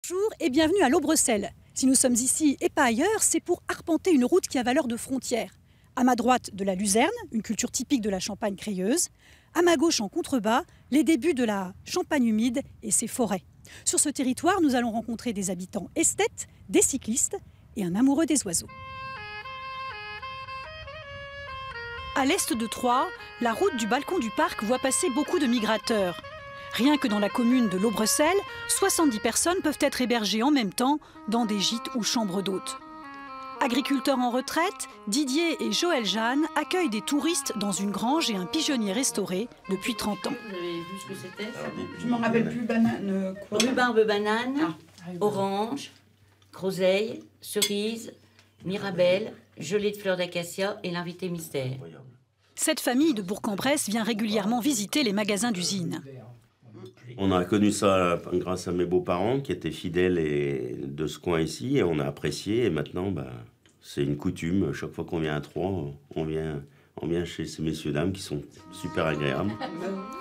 Bonjour et bienvenue à l'Aubrecelle. Si nous sommes ici et pas ailleurs, c'est pour arpenter une route qui a valeur de frontière. À ma droite, de la luzerne, une culture typique de la Champagne crayeuse. À ma gauche, en contrebas, les débuts de la Champagne humide et ses forêts. Sur ce territoire, nous allons rencontrer des habitants esthètes, des cyclistes et un amoureux des oiseaux. À l'est de Troyes, la route du balcon du parc voit passer beaucoup de migrateurs. Rien que dans la commune de l'Aubrecelle, 70 personnes peuvent être hébergées en même temps dans des gîtes ou chambres d'hôtes. Agriculteurs en retraite, Didier et Joël Jeanne accueillent des touristes dans une grange et un pigeonnier restauré depuis 30 ans. Vous avez vu ce que c'était? Je ne m'en rappelle plus, banane. Rhubarbe banane, orange, groseille, cerise, mirabelle, gelée de fleurs d'acacia et l'invité mystère. Cette famille de Bourg-en-Bresse vient régulièrement visiter les magasins d'usine. On a connu ça grâce à mes beaux-parents qui étaient fidèles de ce coin ici et on a apprécié et maintenant c'est une coutume. Chaque fois qu'on vient à Troyes, on vient chez ces messieurs-dames qui sont super agréables.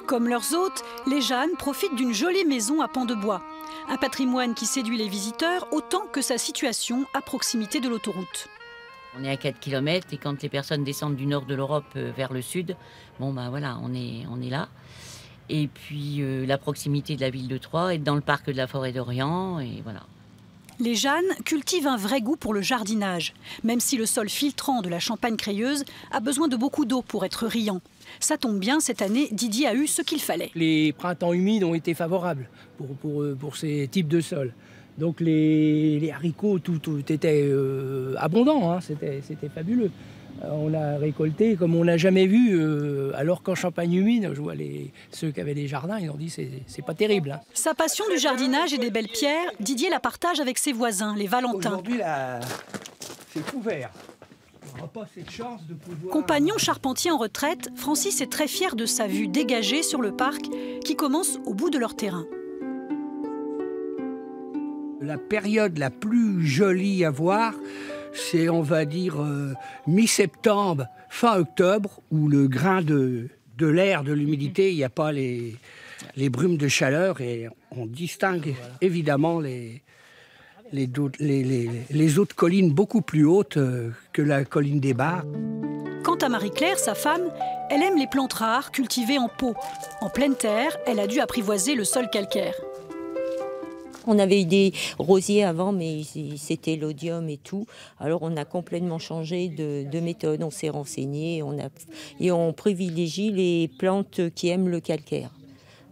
Comme leurs hôtes, les Jeannes profitent d'une jolie maison à pans de bois. Un patrimoine qui séduit les visiteurs autant que sa situation à proximité de l'autoroute. On est à 4 km et quand les personnes descendent du nord de l'Europe vers le sud, voilà, on est là. Et puis la proximité de la ville de Troyes, être dans le parc de la Forêt d'Orient, et voilà. Les Jeannes cultivent un vrai goût pour le jardinage, même si le sol filtrant de la Champagne crayeuse a besoin de beaucoup d'eau pour être riant. Ça tombe bien, cette année, Didier a eu ce qu'il fallait. Les printemps humides ont été favorables pour ces types de sols. Donc les haricots, tout était abondant, hein, c'était fabuleux. On a récolté comme on n'a jamais vu, alors qu'en Champagne humide, je vois ceux qui avaient des jardins, ils ont dit c'est pas terrible. Hein. Sa passion du jardinage et des belles pierres, Didier la partage avec ses voisins, les Valentins. Aujourd'hui, c'est couvert. On n'aura pas cette chance de pouvoir... Compagnon charpentier en retraite, Francis est très fier de sa vue dégagée sur le parc qui commence au bout de leur terrain. La période la plus jolie à voir, c'est, on va dire, mi-septembre, fin octobre, où le grain de l'air, de l'humidité, il n'y a pas les brumes de chaleur et on distingue évidemment les autres collines beaucoup plus hautes que la colline des Bars. Quant à Marie-Claire, sa femme, elle aime les plantes rares cultivées en pot. En pleine terre, elle a dû apprivoiser le sol calcaire. On avait eu des rosiers avant, mais c'était l'odium et tout. Alors on a complètement changé de méthode. On s'est renseigné et on privilégie les plantes qui aiment le calcaire.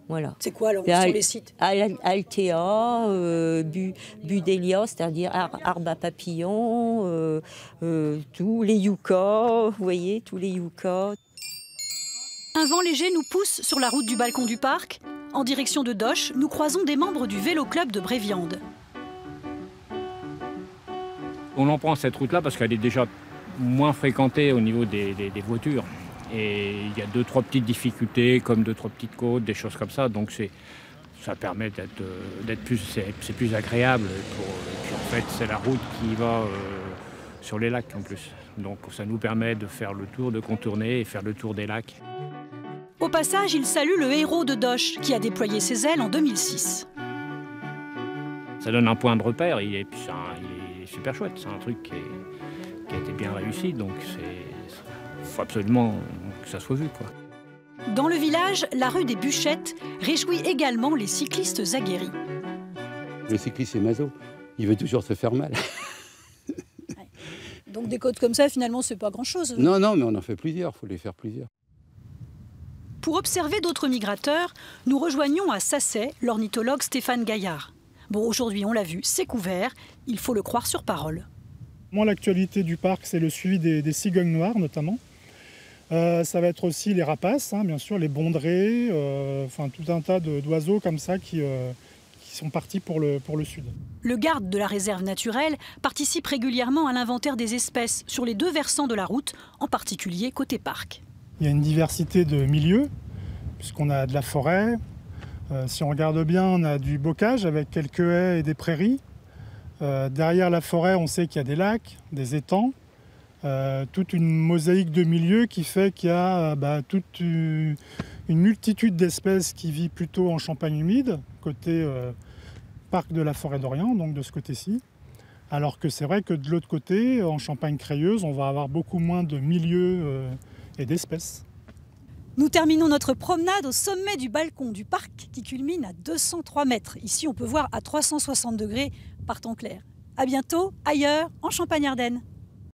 Voilà. C'est quoi alors sur les sites? Altea, Budelia, c'est-à-dire arbre à papillons, tous les yuccas, vous voyez, tous les yuccas. Un vent léger nous pousse sur la route du balcon du parc. En direction de Doche, nous croisons des membres du vélo club de Bréviande. On en prend cette route-là parce qu'elle est déjà moins fréquentée au niveau des voitures. Et il y a 2-3 petites difficultés, comme 2-3 petites côtes, des choses comme ça. Donc ça permet d'être plus agréable. Puis en fait, c'est la route qui va sur les lacs en plus. Donc ça nous permet de faire le tour, de contourner et faire le tour des lacs. Au passage, il salue le héros de Doche, qui a déployé ses ailes en 2006. Ça donne un point de repère, il est super chouette. C'est un truc qui a été bien réussi, donc il faut absolument que ça soit vu, quoi. Dans le village, la rue des Bûchettes réjouit également les cyclistes aguerris. Le cycliste, c'est maso. Il veut toujours se faire mal. Donc des côtes comme ça, finalement, c'est pas grand-chose. Non, mais on en fait plusieurs, il faut les faire plusieurs. Pour observer d'autres migrateurs, nous rejoignons à Sasset l'ornithologue Stéphane Gaillard. Bon, aujourd'hui, on l'a vu, c'est couvert, il faut le croire sur parole. Moi, l'actualité du parc, c'est le suivi des cigognes noires, notamment. Ça va être aussi les rapaces, hein, bien sûr, les bondrées, tout un tas d'oiseaux comme ça qui sont partis pour le sud. Le garde de la réserve naturelle participe régulièrement à l'inventaire des espèces sur les 2 versants de la route, en particulier côté parc. Il y a une diversité de milieux, puisqu'on a de la forêt. Si on regarde bien, on a du bocage avec quelques haies et des prairies. Derrière la forêt, on sait qu'il y a des lacs, des étangs. Toute une mosaïque de milieux qui fait qu'il y a toute une multitude d'espèces qui vivent plutôt en Champagne humide, côté parc de la Forêt d'Orient, donc de ce côté-ci. Alors que c'est vrai que de l'autre côté, en Champagne-Crayeuse, on va avoir beaucoup moins de milieux et d'espèces. Nous terminons notre promenade au sommet du balcon du parc qui culmine à 203 mètres. Ici, on peut voir à 360 degrés par temps clair. À bientôt, ailleurs, en Champagne-Ardenne.